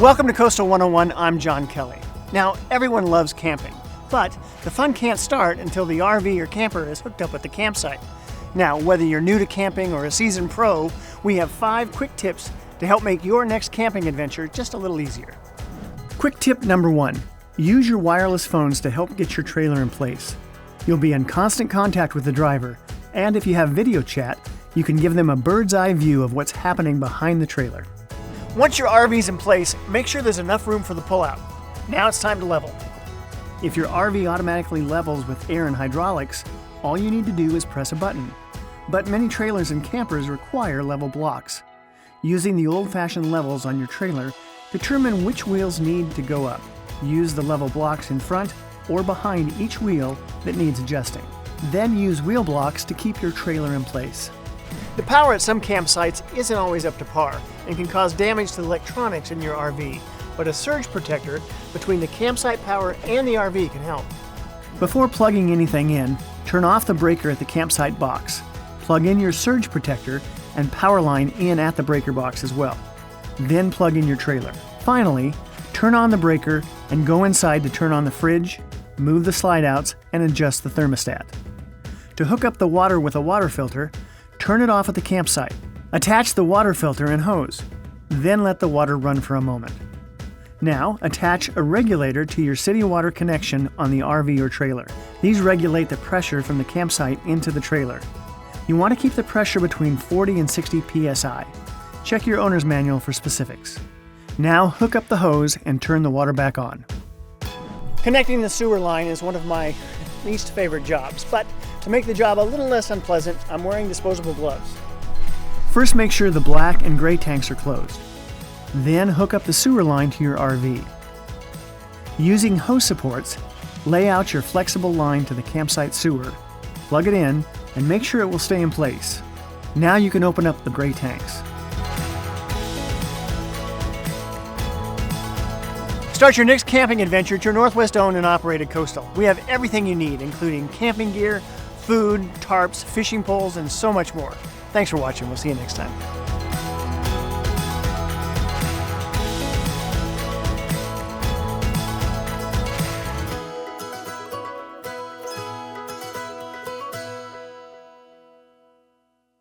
Welcome to Coastal 101, I'm John Kelly. Now, everyone loves camping, but the fun can't start until the RV or camper is hooked up at the campsite. Now, whether you're new to camping or a seasoned pro, we have 5 quick tips to help make your next camping adventure just a little easier. Quick tip number 1, use your wireless phones to help get your trailer in place. You'll be in constant contact with the driver, and if you have video chat, you can give them a bird's eye view of what's happening behind the trailer. Once your RV's in place, make sure there's enough room for the pullout. Now it's time to level. If your RV automatically levels with air and hydraulics, all you need to do is press a button. But many trailers and campers require level blocks. Using the old-fashioned levels on your trailer, determine which wheels need to go up. Use the level blocks in front or behind each wheel that needs adjusting. Then use wheel blocks to keep your trailer in place. The power at some campsites isn't always up to par and can cause damage to the electronics in your RV, but a surge protector between the campsite power and the RV can help. Before plugging anything in, turn off the breaker at the campsite box. Plug in your surge protector and power line in at the breaker box as well. Then plug in your trailer. Finally, turn on the breaker and go inside to turn on the fridge, move the slide outs, and adjust the thermostat. To hook up the water with a water filter, turn it off at the campsite. Attach the water filter and hose. Then let the water run for a moment. Now, attach a regulator to your city water connection on the RV or trailer. These regulate the pressure from the campsite into the trailer. You want to keep the pressure between 40 and 60 psi. Check your owner's manual for specifics. Now, hook up the hose and turn the water back on. Connecting the sewer line is one of my least favorite jobs, but to make the job a little less unpleasant, I'm wearing disposable gloves. First, make sure the black and gray tanks are closed. Then hook up the sewer line to your RV. Using hose supports, lay out your flexible line to the campsite sewer, plug it in, and make sure it will stay in place. Now you can open up the gray tanks. Start your next camping adventure at your Northwest-owned and operated Coastal. We have everything you need, including camping gear, food, tarps, fishing poles, and so much more. Thanks for watching. We'll see you next time.